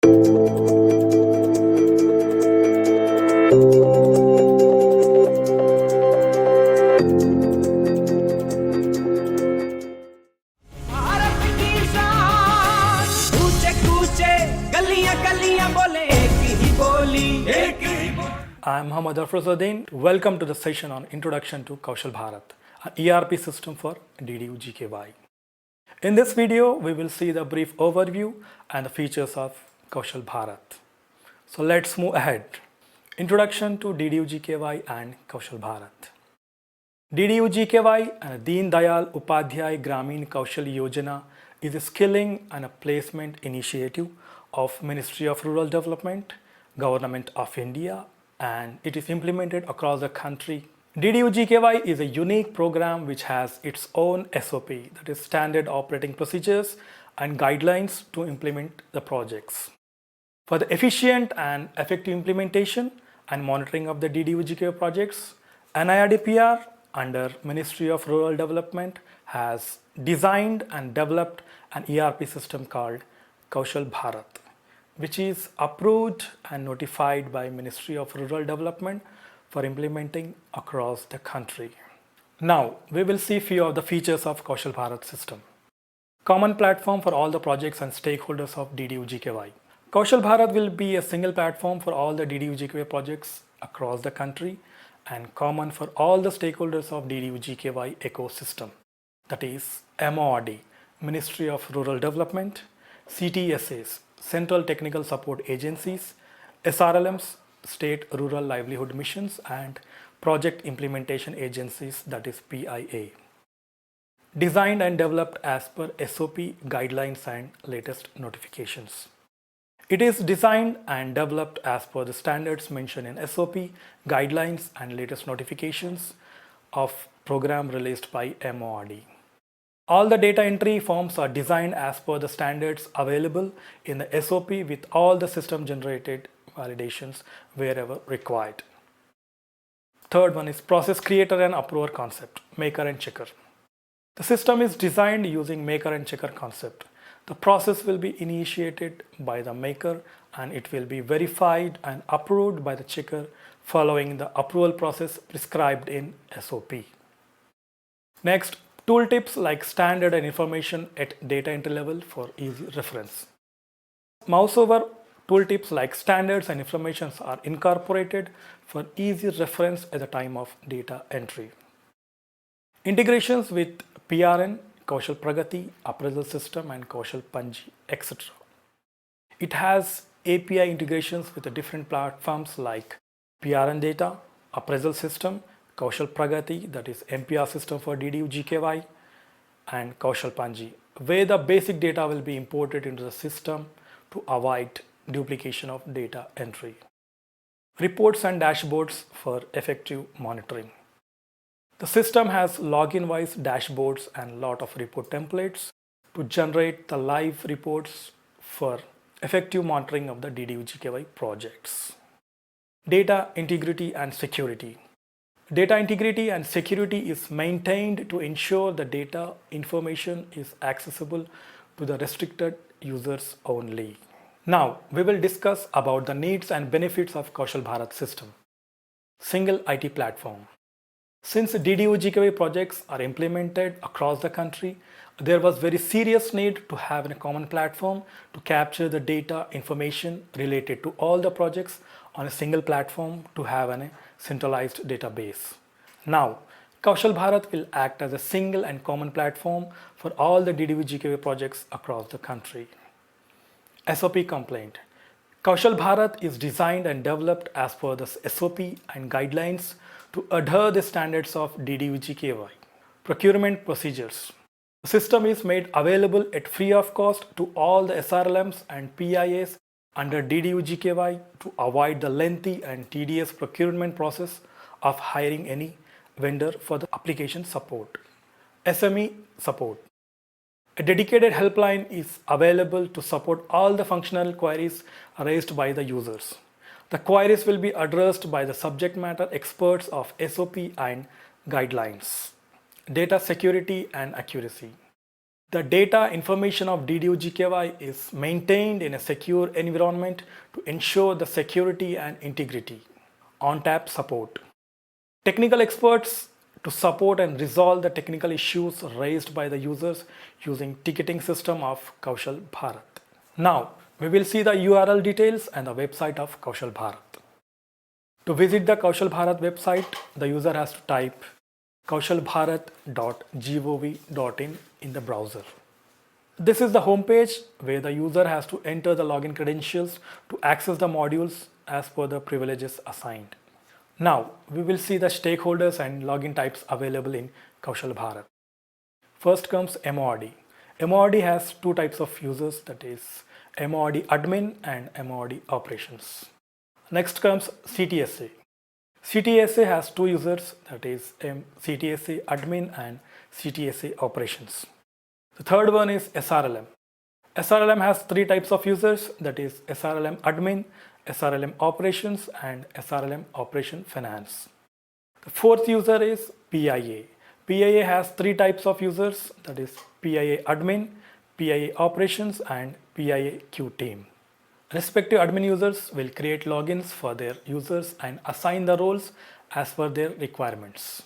भारत की शान ऊंचे कूचे गलियां गलियां बोले एक ही बोली I'm Mohammad Afrozuddin. Welcome to the session on Introduction to Kaushal Bharat, an ERP system for DDU GKY. In this video, we will see the brief overview and the features of Kaushal Bharat. So let's move ahead. Introduction to DDU GKY and Kaushal Bharat. DDU GKY and Deen Dayal Upadhyay Gramin Kaushal Yojana is a skilling and a placement initiative of Ministry of Rural Development, Government of India, and it is implemented across the country. DDU GKY is a unique program which has its own SOP, that is Standard Operating Procedures and Guidelines to implement the projects. For the efficient and effective implementation and monitoring of the DDU GKY projects, NIRDPR under Ministry of Rural Development has designed and developed an ERP system called Kaushal Bharat, which is approved and notified by Ministry of Rural Development for implementing across the country. Now, we will see few of the features of Kaushal Bharat system. Common platform for all the projects and stakeholders of DDU GKY. Kaushal Bharat will be a single platform for all the DDU GKY projects across the country and common for all the stakeholders of DDU GKY ecosystem. That is MORD, Ministry of Rural Development, CTSAs, Central Technical Support Agencies, SRLMs, State Rural Livelihood Missions, and Project Implementation Agencies, that is PIA. Designed and developed as per SOP, guidelines, and latest notifications. It is designed and developed as per the standards mentioned in SOP, guidelines, and latest notifications of program released by MORD. All the data entry forms are designed as per the standards available in the SOP with all the system generated validations wherever required. Third one is process creator and approver concept, maker and checker. The system is designed using maker and checker concept. The process will be initiated by the maker and it will be verified and approved by the checker following the approval process prescribed in SOP. Next, tooltips like standard and information at data entry level for easy reference. Mouse over tooltips like standards and informations are incorporated for easy reference at the time of data entry. Integrations with PRN, Kaushal Pragati, Appraisal System, and Kaushal Panji, etc. It has API integrations with the different platforms like PRN Data, Appraisal System, Kaushal Pragati, that is MPR system for DDU GKY, and Kaushal Panji, where the basic data will be imported into the system to avoid duplication of data entry. Reports and dashboards for effective monitoring. The system has login-wise dashboards and lot of report templates to generate the live reports for effective monitoring of the DDU GKY projects. Data integrity and security. Data integrity and security is maintained to ensure the data information is accessible to the restricted users only. Now, we will discuss about the needs and benefits of Kaushal Bharat system. Single IT platform. Since DDU GKY projects are implemented across the country, there was very serious need to have a common platform to capture the data information related to all the projects on a single platform to have a centralized database. Now, Kaushal Bharat will act as a single and common platform for all the DDU GKY projects across the country. SOP complaint. Kaushal Bharat is designed and developed as per the SOP and guidelines to adhere the standards of DDU GKY. Procurement procedures. The system is made available at free of cost to all the SRLMs and PIAs under DDU GKY to avoid the lengthy and tedious procurement process of hiring any vendor for the application support. SME support. A dedicated helpline is available to support all the functional queries raised by the users. The queries will be addressed by the subject matter experts of SOP and guidelines. Data security and accuracy. The data information of DDU GKY is maintained in a secure environment to ensure the security and integrity. On-tap support. Technical experts to support and resolve the technical issues raised by the users using ticketing system of Kaushal Bharat. Now, we will see the URL details and the website of Kaushal Bharat. To visit the Kaushal Bharat website, the user has to type kaushalbharat.gov.in in the browser. This is the homepage where the user has to enter the login credentials to access the modules as per the privileges assigned. Now, we will see the stakeholders and login types available in Kaushal Bharat. First comes MORD. MORD has two types of users, that is MORD admin and MORD operations. Next comes CTSA. CTSA has two users, that is CTSA admin and CTSA operations. The third one is SRLM. SRLM has three types of users, that is SRLM admin, SRLM operations and SRLM operation finance. The fourth user is PIA. PIA has three types of users, that is PIA admin, PIA operations and PIA Q team. Respective admin users will create logins for their users and assign the roles as per their requirements.